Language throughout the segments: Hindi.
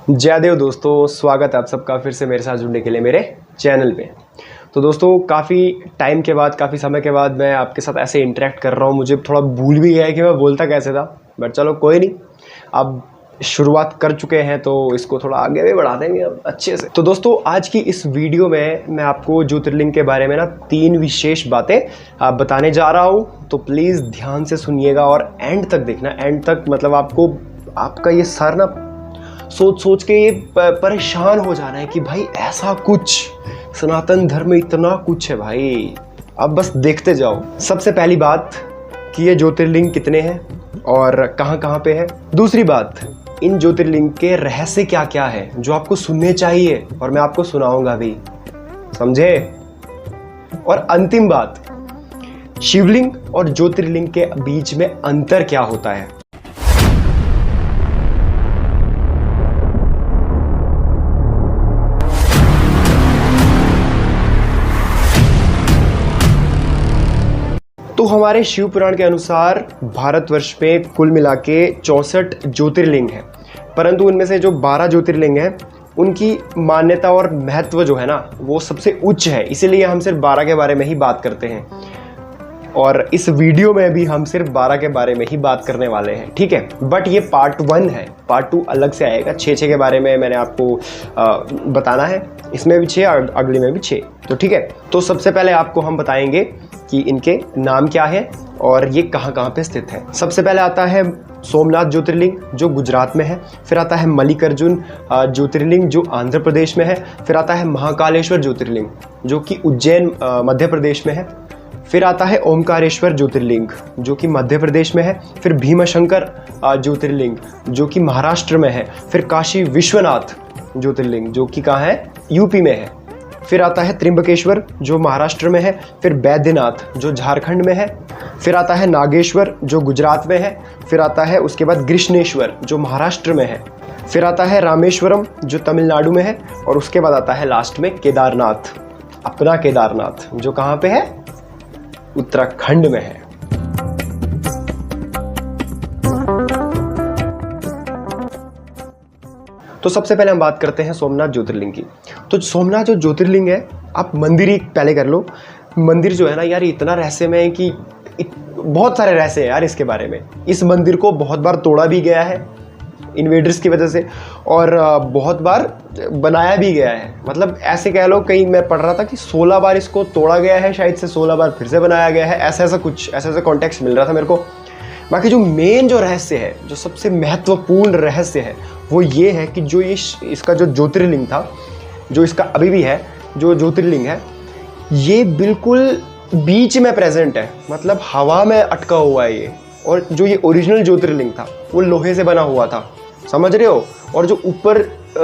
जयदेव दोस्तों, स्वागत है आप सबका फिर से मेरे साथ जुड़ने के लिए मेरे चैनल पे। तो दोस्तों, काफ़ी टाइम के बाद, काफ़ी समय के बाद मैं आपके साथ ऐसे इंटरेक्ट कर रहा हूँ। मुझे थोड़ा भूल भी गया है कि मैं बोलता कैसे था, बट चलो कोई नहीं, अब शुरुआत कर चुके हैं तो इसको थोड़ा आगे भी बढ़ा देंगे अब अच्छे से। तो दोस्तों, आज की इस वीडियो में मैं आपको ज्योतिर्लिंग के बारे में ना 3 विशेष बातें बताने जा रहा हूँ। तो प्लीज़ ध्यान से सुनिएगा और एंड तक देखना। एंड तक मतलब आपको आपका ये सर ना सोच सोच के ये परेशान हो जाना है कि भाई ऐसा कुछ सनातन धर्म में इतना कुछ है भाई, अब बस देखते जाओ। सबसे पहली बात कि ये ज्योतिर्लिंग कितने हैं और कहाँ कहाँ पे है। दूसरी बात, इन ज्योतिर्लिंग के रहस्य क्या क्या है जो आपको सुनने चाहिए और मैं आपको सुनाऊंगा भी, समझे। और अंतिम बात, शिवलिंग और ज्योतिर्लिंग के बीच में अंतर क्या होता है। तो हमारे शिव पुराण के अनुसार भारतवर्ष में कुल मिला के 64 ज्योतिर्लिंग हैं, परंतु उनमें से जो 12 ज्योतिर्लिंग हैं उनकी मान्यता और महत्व जो है ना वो सबसे उच्च है, इसीलिए हम सिर्फ 12 के बारे में ही बात करते हैं। और इस वीडियो में भी हम सिर्फ 12 के बारे में ही बात करने वाले हैं, ठीक है। बट ये पार्ट 1 है, पार्ट 2 अलग से आएगा। 6 के बारे में मैंने आपको बताना है, इसमें भी 6, अगले में भी 6, तो ठीक है। तो सबसे पहले आपको हम बताएंगे कि इनके नाम क्या है और ये कहाँ कहाँ पे स्थित है। सबसे पहले आता है सोमनाथ ज्योतिर्लिंग जो गुजरात में है, फिर आता है मल्लिकार्जुन ज्योतिर्लिंग जो आंध्र प्रदेश में है, फिर आता है महाकालेश्वर ज्योतिर्लिंग जो कि उज्जैन मध्य प्रदेश में है, फिर आता है ओमकारेश्वर ज्योतिर्लिंग जो कि मध्य प्रदेश में है, फिर भीमाशंकर ज्योतिर्लिंग जो कि महाराष्ट्र में है, फिर काशी विश्वनाथ ज्योतिर्लिंग जो कि कहाँ है, यूपी में है, फिर आता है त्रिंबकेश्वर जो महाराष्ट्र में है, फिर बैद्यनाथ जो झारखंड में है, फिर आता है नागेश्वर जो गुजरात में है, फिर आता है उसके बाद कृष्णेश्वर जो महाराष्ट्र में है, फिर आता है रामेश्वरम जो तमिलनाडु में है, और उसके बाद आता है लास्ट में केदारनाथ, अपना केदारनाथ जो कहाँ पे है, उत्तराखंड में है। तो सबसे पहले हम बात करते हैं सोमनाथ ज्योतिर्लिंग की। तो सोमनाथ जो ज्योतिर्लिंग है, आप मंदिर ही पहले कर लो। मंदिर जो है ना यार, इतना रहस्यमय है कि बहुत सारे रहस्य हैं यार इसके बारे में। इस मंदिर को बहुत बार तोड़ा भी गया है इन्वेडर्स की वजह से, और बहुत बार बनाया भी गया है। मतलब ऐसे कह लो, कहीं मैं पढ़ रहा था कि 16 बार इसको तोड़ा गया है, शायद से 16 बार फिर से बनाया गया है, ऐसा कॉन्टेक्स्ट मिल रहा था मेरे को। बाकी जो मेन जो रहस्य है, जो सबसे महत्वपूर्ण रहस्य है, वो ये है कि जो ये इसका जो ज्योतिर्लिंग था, जो इसका अभी भी है जो ज्योतिर्लिंग है, ये बिल्कुल बीच में प्रेजेंट है, मतलब हवा में अटका हुआ है ये। और जो ये ओरिजिनल ज्योतिर्लिंग था वो लोहे से बना हुआ था, समझ रहे हो। और जो ऊपर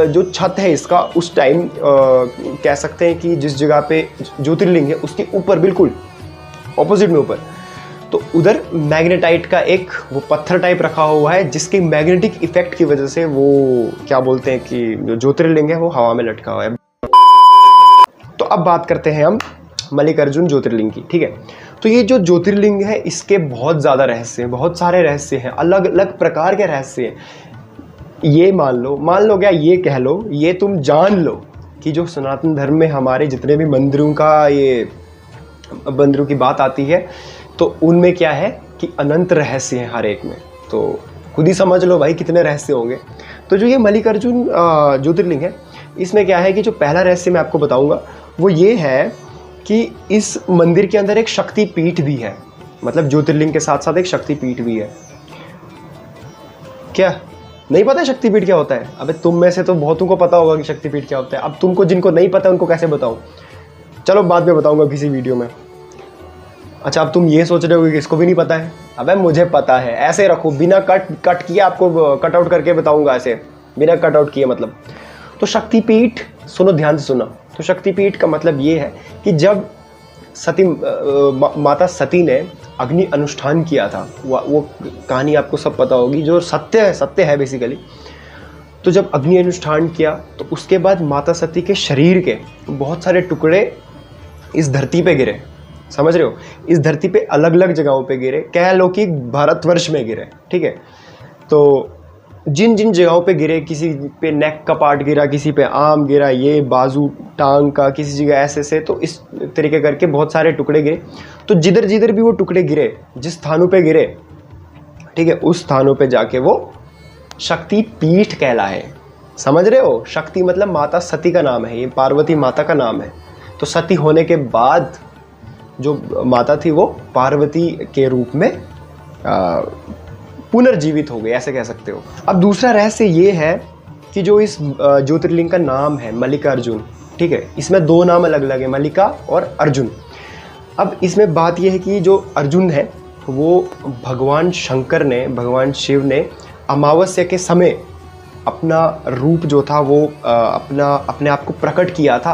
जो छत है इसका, उस टाइम कह सकते हैं कि जिस जगह पे ज्योतिर्लिंग है उसके ऊपर बिल्कुल ऑपोजिट में ऊपर, तो उधर मैग्नेटाइट का एक वो पत्थर टाइप रखा हुआ है, जिसके मैग्नेटिक इफेक्ट की वजह से वो क्या बोलते हैं कि जो ज्योतिर्लिंग है वो हवा में लटका हुआ है। तो अब बात करते हैं हम मल्लिकार्जुन ज्योतिर्लिंग की, ठीक है। तो ये जो ज्योतिर्लिंग है इसके बहुत ज़्यादा रहस्य हैं, बहुत सारे रहस्य हैं, अलग अलग प्रकार के रहस्य हैं। ये मान लो क्या, ये कह लो, ये तुम जान लो कि जो सनातन धर्म में हमारे जितने भी मंदिरों की बात आती है, तो उनमें क्या है कि अनंत रहस्य हैं हर एक में। तो खुद ही समझ लो भाई कितने रहस्य होंगे। तो जो ये मल्लिकार्जुन ज्योतिर्लिंग है, इसमें क्या है कि जो पहला रहस्य मैं आपको बताऊंगा वो ये है कि इस मंदिर के अंदर एक शक्ति पीठ भी है, मतलब ज्योतिर्लिंग के साथ साथ एक शक्ति पीठ भी है। क्या नहीं पता शक्तिपीठ क्या होता है? अबे तुम में से तो बहुतों को पता होगा कि शक्तिपीठ क्या होता है। अब तुमको, जिनको नहीं पता उनको कैसे बताऊं? चलो बाद में बताऊंगा किसी वीडियो में। अच्छा, अब तुम ये सोच रहे हो कि इसको भी नहीं पता है। अबे मुझे पता है, ऐसे रखो, बिना कट किए आपको कट आउट करके बताऊंगा, ऐसे बिना कट आउट किए मतलब। तो शक्तिपीठ, सुनो ध्यान से सुनो। तो शक्तिपीठ का मतलब ये है कि जब माता सती ने अग्नि अनुष्ठान किया था, वो कहानी आपको सब पता होगी, जो सत्य है बेसिकली। तो जब अग्नि अनुष्ठान किया तो उसके बाद माता सती के शरीर के बहुत सारे टुकड़े इस धरती पे गिरे, समझ रहे हो। इस धरती पे अलग अलग जगहों पे गिरे, कह लो कि भारतवर्ष में गिरे, ठीक है। तो जिन जिन जगहों पे गिरे, किसी पे नेक का पार्ट गिरा, किसी पे आर्म गिरा, ये बाजू टांग का, किसी जगह ऐसे से, तो इस तरीके करके बहुत सारे टुकड़े गिरे। तो जिधर जिधर भी वो टुकड़े गिरे, जिस स्थानों पे गिरे, ठीक है, उस स्थानों पे जाके वो शक्ति पीठ कहलाए। समझ रहे हो? शक्ति मतलब माता सती का नाम है, ये पार्वती माता का नाम है। तो सती होने के बाद जो माता थी वो पार्वती के रूप में पुनर्जीवित हो गई, ऐसे कह सकते हो। अब दूसरा रहस्य ये है कि जो इस ज्योतिर्लिंग का नाम है मल्लिकार्जुन, ठीक है, इसमें दो नाम अलग अलग है, मल्लिका और अर्जुन। अब इसमें बात यह है कि जो अर्जुन है वो भगवान शंकर ने, भगवान शिव ने अमावस्या के समय अपना रूप जो था वो अपने आप को प्रकट किया था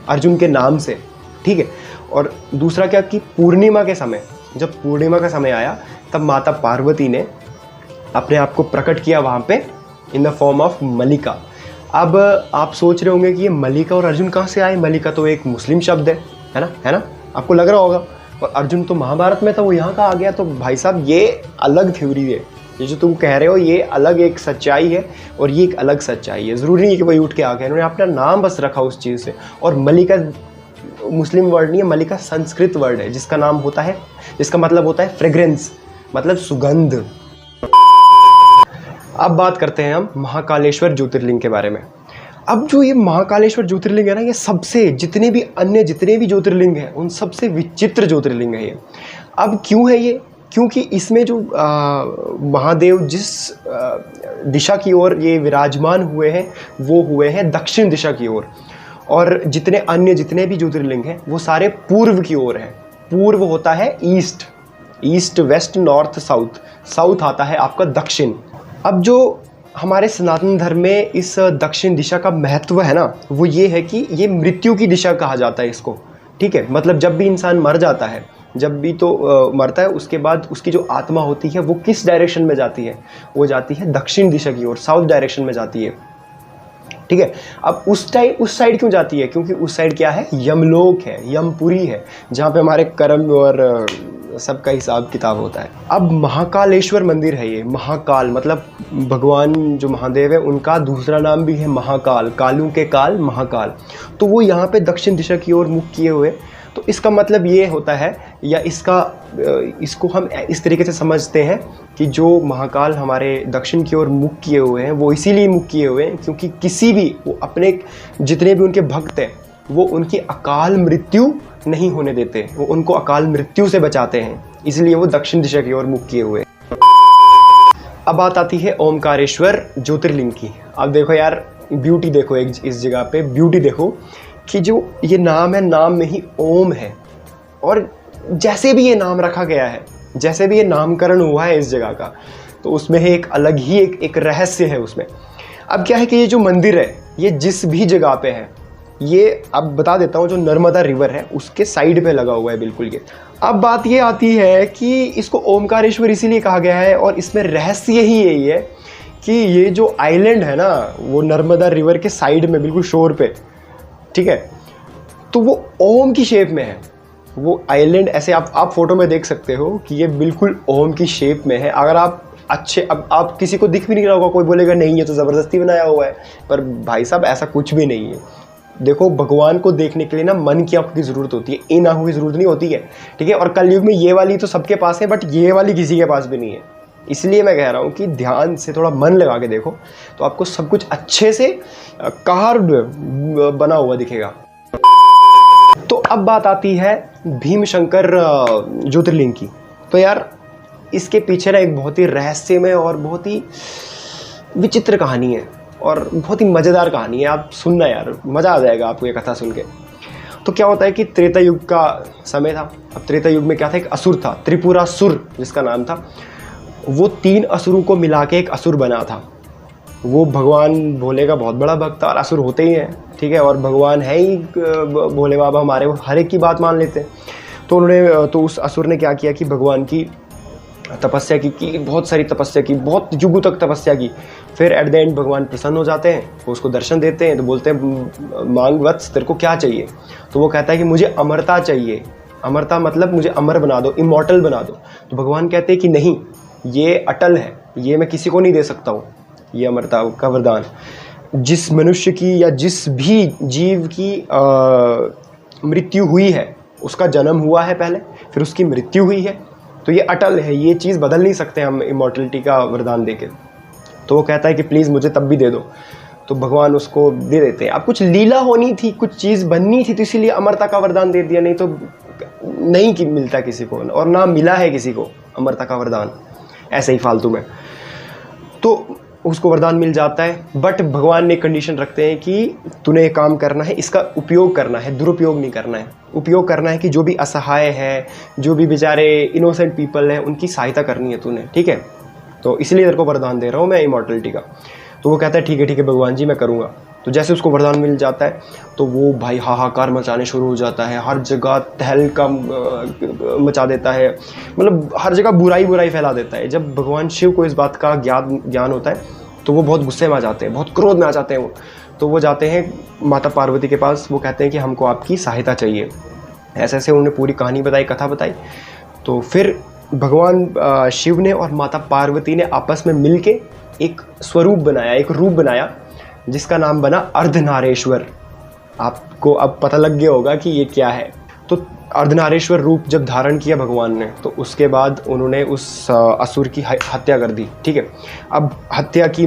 अर्जुन के नाम से, ठीक है। और दूसरा क्या कि पूर्णिमा के समय, जब पूर्णिमा का समय आया तब माता पार्वती ने अपने आप को प्रकट किया वहाँ पे इन द फॉर्म ऑफ मल्लिका। अब आप सोच रहे होंगे कि ये मल्लिका और अर्जुन कहाँ से आए? मल्लिका तो एक मुस्लिम शब्द है ना? आपको लग रहा होगा। और अर्जुन तो महाभारत में था, वो यहाँ का आ गया। तो भाई साहब ये अलग थ्योरी है, ये जो तुम कह रहे हो ये अलग एक सच्चाई है और ये एक अलग सच्चाई है। ज़रूरी नहीं है कि वही उठ के आ गए, उन्होंने अपना नाम बस रखा उस चीज़ से। और मल्लिका मुस्लिम वर्ड नहीं है, मल्लिका संस्कृत वर्ड है जिसका नाम होता है, जिसका मतलब होता है फ्रेग्रेंस, मतलब सुगंध। अब बात करते हैं हम महाकालेश्वर ज्योतिर्लिंग के बारे में। अब जो ये महाकालेश्वर ज्योतिर्लिंग है ना, ये सबसे जितने भी ज्योतिर्लिंग हैं उन सबसे विचित्र ज्योतिर्लिंग है ये। अब क्यों है ये? क्योंकि इसमें जो महादेव जिस दिशा की ओर ये विराजमान हुए हैं वो हुए हैं दक्षिण दिशा की ओर, और जितने भी ज्योतिर्लिंग हैं वो सारे पूर्व की ओर हैं। पूर्व होता है ईस्ट, वेस्ट, नॉर्थ, साउथ आता है आपका दक्षिण। अब जो हमारे सनातन धर्म में इस दक्षिण दिशा का महत्व है ना, वो ये है कि ये मृत्यु की दिशा कहा जाता है इसको, ठीक है। मतलब जब भी इंसान मर जाता है, जब भी तो मरता है, उसके बाद उसकी जो आत्मा होती है वो किस डायरेक्शन में जाती है? वो जाती है दक्षिण दिशा की ओर, साउथ डायरेक्शन में जाती है, ठीक है। अब उस साइड क्यों जाती है? क्योंकि उस साइड क्या है? यमलोक है, यमपुरी है, जहाँ पे हमारे कर्म और सबका हिसाब किताब होता है। अब महाकालेश्वर मंदिर है ये। महाकाल मतलब भगवान जो महादेव है उनका दूसरा नाम भी है महाकाल, कालू के काल, महाकाल। तो वो यहाँ पे दक्षिण दिशा की ओर मुख किए हुए। तो इसका मतलब ये होता है, या इसको हम इस तरीके से समझते हैं कि जो महाकाल हमारे दक्षिण की ओर मुख किए हुए हैं वो इसीलिए मुख किए हुए हैं क्योंकि किसी भी वो अपने जितने भी उनके भक्त हैं वो उनकी अकाल मृत्यु नहीं होने देते, वो उनको अकाल मृत्यु से बचाते हैं, इसलिए वो दक्षिण दिशा की ओर मुख किए हुए। अब बात आती है ओमकारेश्वर ज्योतिर्लिंग की। अब देखो यार, ब्यूटी देखो इस जगह पे, ब्यूटी देखो कि जो ये नाम है, नाम में ही ओम है। और जैसे भी ये नाम रखा गया है, जैसे भी ये नामकरण हुआ है इस जगह का, तो उसमें है एक अलग ही एक रहस्य है उसमें। अब क्या है कि ये जो मंदिर है ये जिस भी जगह पे है, ये अब बता देता हूँ, जो नर्मदा रिवर है उसके साइड पे लगा हुआ है बिल्कुल ये। अब बात ये आती है कि इसको ओमकारेश्वर इसीलिए कहा गया है, और इसमें रहस्य ही यही है कि ये जो आइलैंड है ना वो नर्मदा रिवर के साइड में बिल्कुल शोर पे, ठीक है, तो वो ओम की शेप में है। वो आइलैंड ऐसे आप फोटो में देख सकते हो कि ये बिल्कुल ओम की शेप में है। अगर आप अब आप किसी को दिख भी नहीं रहा होगा, कोई बोलेगा नहीं ये तो ज़बरदस्ती बनाया हुआ है, पर भाई साहब ऐसा कुछ भी नहीं है। देखो, भगवान को देखने के लिए ना मन की आंखों की ज़रूरत होती है, इन आंखों की ज़रूरत नहीं होती है, ठीक है। और कलयुग में ये वाली तो सबके पास है, बट ये वाली किसी के पास भी नहीं है। इसलिए मैं कह रहा हूँ कि ध्यान से थोड़ा मन लगा के देखो तो आपको सब कुछ अच्छे से कार्ड बना हुआ दिखेगा। तो अब बात आती है भीमशंकर ज्योतिर्लिंग की। तो यार इसके पीछे ना एक बहुत ही रहस्यमय और बहुत ही विचित्र कहानी है और बहुत ही मज़ेदार कहानी है। आप सुनना यार, मज़ा आ जाएगा आपको ये कथा सुन के। तो क्या होता है कि त्रेता युग का समय था। अब त्रेता युग में क्या था, एक असुर था, त्रिपुरासुर जिसका नाम था। वो 3 असुरों को मिला के एक असुर बना था। वो भगवान भोले का बहुत बड़ा भक्त था, और असुर होते ही हैं, ठीक है, और भगवान है ही भोले बाबा हमारे, वो हर एक की बात मान लेते हैं। तो उस असुर ने क्या किया कि भगवान की तपस्या की, बहुत सारी तपस्या की, बहुत युगों तक तपस्या की। फिर एट द एंड भगवान प्रसन्न हो जाते हैं, वो उसको दर्शन देते हैं, तो बोलते हैं मांग वत्स, तेरे को क्या चाहिए? तो वो कहता है कि मुझे अमरता चाहिए। अमरता मतलब मुझे अमर बना दो, इमॉर्टल बना दो। तो भगवान कहते हैं कि नहीं, ये अटल है, ये मैं किसी को नहीं दे सकता हूँ, ये अमरता का वरदान जिस मनुष्य की या जिस भी जीव की मृत्यु हुई है, उसका जन्म हुआ है पहले, फिर उसकी मृत्यु हुई है, तो ये अटल है, ये चीज़ बदल नहीं सकते हम इमॉर्टलिटी का वरदान देके। तो वो कहता है कि प्लीज़ मुझे तब भी दे दो, तो भगवान उसको दे देते हैं। अब कुछ लीला होनी थी, कुछ चीज़ बननी थी, तो इसीलिए अमरता का वरदान दे दिया, नहीं तो नहीं कि मिलता किसी को, और ना मिला है किसी को अमरता का वरदान ऐसे ही फालतू में। तो उसको वरदान मिल जाता है, बट भगवान ने कंडीशन रखते हैं कि तूने ये काम करना है, इसका उपयोग करना है, दुरुपयोग नहीं करना है। उपयोग करना है कि जो भी असहाय है, जो भी बेचारे इनोसेंट पीपल हैं, उनकी सहायता करनी है तूने, ठीक है। तो इसलिए तेरे को वरदान दे रहा हूँ मैं इमॉर्टलिटी का। तो वो कहता है ठीक है भगवान जी, मैं करूँगा। तो जैसे उसको वरदान मिल जाता है तो वो भाई हाहाकार मचाने शुरू हो जाता है, हर जगह तहलका मचा देता है, मतलब हर जगह बुराई फैला देता है। जब भगवान शिव को इस बात का ज्ञान होता है तो वो बहुत गुस्से में आ जाते हैं, बहुत क्रोध में आ जाते हैं वो। तो वो जाते हैं माता पार्वती के पास, वो कहते हैं कि हमको आपकी सहायता चाहिए। ऐसे ऐसे उन्होंने पूरी कहानी बताई, कथा बताई। तो फिर भगवान शिव ने और माता पार्वती ने आपस में मिल के एक स्वरूप बनाया, एक रूप बनाया, जिसका नाम बना अर्धनारेश्वर। आपको अब पता लग गया होगा कि ये क्या है। तो अर्धनारेश्वर रूप जब धारण किया भगवान ने, तो उसके बाद उन्होंने उस असुर की हत्या कर दी, ठीक है। अब हत्या की,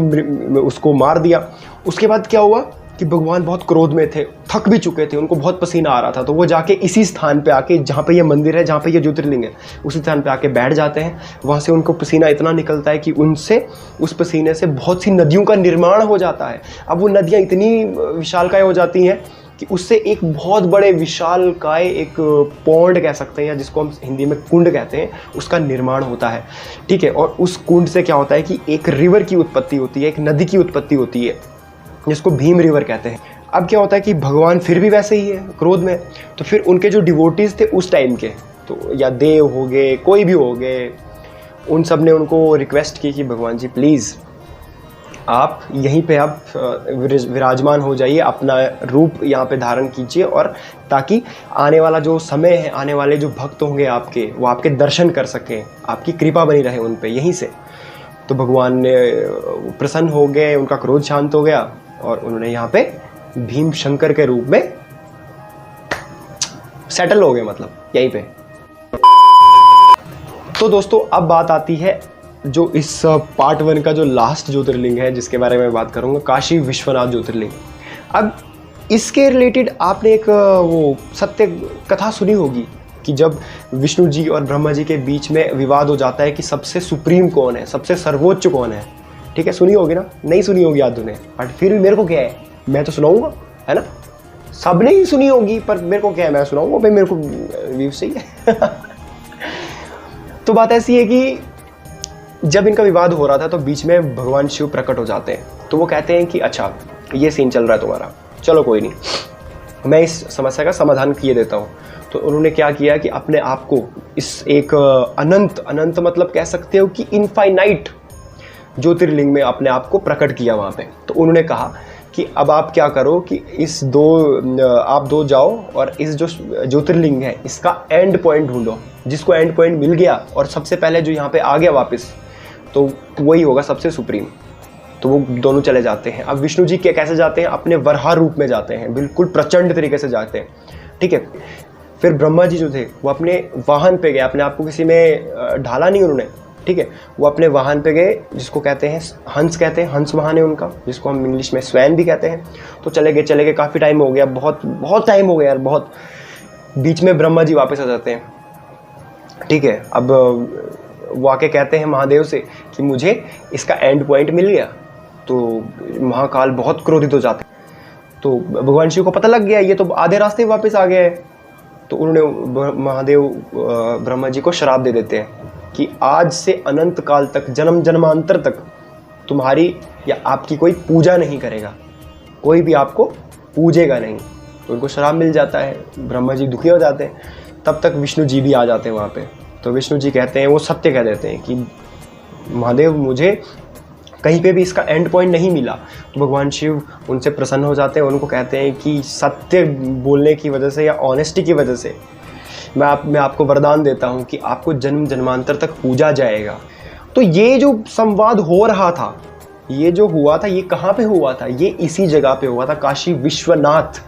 उसको मार दिया। उसके बाद क्या हुआ कि भगवान बहुत क्रोध में थे, थक भी चुके थे, उनको बहुत पसीना आ रहा था। तो वो जाके इसी स्थान पे आके, जहाँ पे ये मंदिर है, जहाँ पे ये ज्योतिर्लिंग है, उसी स्थान पे आके बैठ जाते हैं। वहाँ से उनको पसीना इतना निकलता है कि उनसे, उस पसीने से बहुत सी नदियों का निर्माण हो जाता है। अब वो नदियाँ इतनी विशालकाय हो जाती हैं कि उससे एक बहुत बड़े विशालकाय एक पौंड कह सकते हैं, या जिसको हम हिंदी में कुंड कहते हैं, उसका निर्माण होता है, ठीक है। और उस कुंड से क्या होता है कि एक रिवर की उत्पत्ति होती है, एक नदी की उत्पत्ति होती है, जिसको भीम रिवर कहते हैं। अब क्या होता है कि भगवान फिर भी वैसे ही है, क्रोध में। तो फिर उनके जो डिवोटीज थे उस टाइम के, तो या देव हो गए, कोई भी हो गए, उन सब ने उनको रिक्वेस्ट की कि भगवान जी प्लीज़ आप यहीं पे आप विराजमान हो जाइए, अपना रूप यहाँ पे धारण कीजिए, और ताकि आने वाला जो समय है, आने वाले जो भक्त होंगे आपके, वो आपके दर्शन कर सकें, आपकी कृपा बनी रहे उन पे यहीं से। तो भगवान ने प्रसन्न हो गए, उनका क्रोध शांत हो गया, और उन्होंने यहाँ पे भीम शंकर के रूप में सेटल हो गए, मतलब यहीं पे। तो दोस्तों अब बात आती है जो इस पार्ट 1 का जो लास्ट ज्योतिर्लिंग है, जिसके बारे में बात करूंगा, काशी विश्वनाथ ज्योतिर्लिंग। अब इसके रिलेटेड आपने एक वो सत्य कथा सुनी होगी कि जब विष्णु जी और ब्रह्मा जी के बीच में विवाद हो जाता है कि सबसे सुप्रीम कौन है, सबसे सर्वोच्च कौन है, ठीक है। सुनी होगी ना, नहीं सुनी होगी याद उन्हें, बट फिर भी मेरे को क्या है, मैं तो सुनाऊंगा, है ना। सबने ही सुनी होगी, पर मेरे को क्या है, मैं सुनाऊंगा भाई, मेरे को व्यूज चाहिए। तो बात ऐसी है कि जब इनका विवाद हो रहा था, तो बीच में भगवान शिव प्रकट हो जाते हैं। तो वो कहते हैं कि अच्छा ये सीन चल रहा है तुम्हारा, चलो कोई नहीं, मैं इस समस्या का समाधान किए देता हूँ। तो उन्होंने क्या किया कि अपने आप को इस एक अनंत मतलब कह सकते हो कि इनफाइनाइट ज्योतिर्लिंग में अपने आप को प्रकट किया वहाँ पे। तो उन्होंने कहा कि अब आप क्या करो कि आप दो जाओ और इस जो ज्योतिर्लिंग है इसका एंड पॉइंट ढूंढो। जिसको एंड पॉइंट मिल गया और सबसे पहले जो यहाँ पे आ गया वापस, तो वही होगा सबसे सुप्रीम। तो वो दोनों चले जाते हैं। अब विष्णु जी कैसे जाते हैं, अपने वराह रूप में जाते हैं, बिल्कुल प्रचंड तरीके से जाते हैं, ठीक है। फिर ब्रह्मा जी जो थे वो अपने वाहन पे गए, अपने आप को किसी में ढाला नहीं उन्होंने, ठीक है। वो अपने वाहन पे गए, जिसको कहते हैं हंस कहते हैं, हंस वाहन है उनका, जिसको हम इंग्लिश में स्वैन भी कहते हैं। तो चले गए, काफ़ी टाइम हो गया, बहुत टाइम हो गया यार, बहुत। बीच में ब्रह्मा जी वापस आ जाते हैं, ठीक है। अब वो आके कहते हैं महादेव से कि मुझे इसका एंड पॉइंट मिल गया। तो महाकाल बहुत क्रोधित हो जाते हैं। तो भगवान शिव को पता लग गया ये तो आधे रास्ते वापस आ गया है। तो उन्होंने महादेव ब्रह्मा जी को श्राप दे देते हैं कि आज से अनंत काल तक, जन्म जन्मांतर तक तुम्हारी या आपकी कोई पूजा नहीं करेगा, कोई भी आपको पूजेगा नहीं। तो उनको श्राप मिल जाता है, ब्रह्मा जी दुखी हो जाते हैं। तब तक विष्णु जी भी आ जाते हैं वहाँ पे। तो विष्णु जी कहते हैं, वो सत्य कह देते हैं कि महादेव मुझे कहीं पे भी इसका एंड पॉइंट नहीं मिला। तो भगवान शिव उनसे प्रसन्न हो जाते हैं, उनको कहते हैं कि सत्य बोलने की वजह से या ऑनेस्टी की वजह से मैं आपको वरदान देता हूँ कि आपको जन्म जन्मांतर तक पूजा जाएगा। तो ये जो संवाद हो रहा था ये जो हुआ था ये कहाँ पे हुआ था? ये इसी जगह पे हुआ था, काशी विश्वनाथ।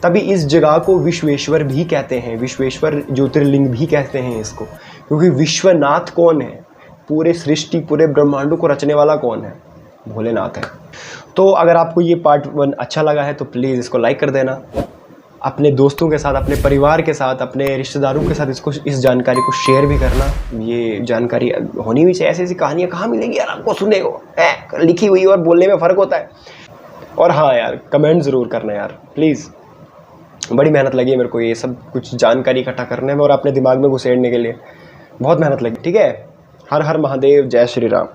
तभी इस जगह को विश्वेश्वर भी कहते हैं, विश्वेश्वर ज्योतिर्लिंग भी कहते हैं इसको, क्योंकि विश्वनाथ कौन है? पूरे सृष्टि, पूरे ब्रह्मांडों को रचने वाला कौन है? भोलेनाथ है। तो अगर आपको ये पार्ट 1 अच्छा लगा है तो प्लीज़ इसको लाइक कर देना, अपने दोस्तों के साथ, अपने परिवार के साथ, अपने रिश्तेदारों के साथ इस जानकारी को शेयर भी करना। ये जानकारी होनी भी चाहिए, ऐसी ऐसी कहानियाँ कहाँ मिलेगी यार आपको सुनने को, लिखी हुई और बोलने में फ़र्क होता है। और हाँ यार, कमेंट ज़रूर करना यार प्लीज़, बड़ी मेहनत लगी है मेरे को ये सब कुछ जानकारी इकट्ठा करने में और अपने दिमाग में घुसेड़ने के लिए, बहुत मेहनत लगी। ठीक है, हर हर महादेव, जय श्री राम।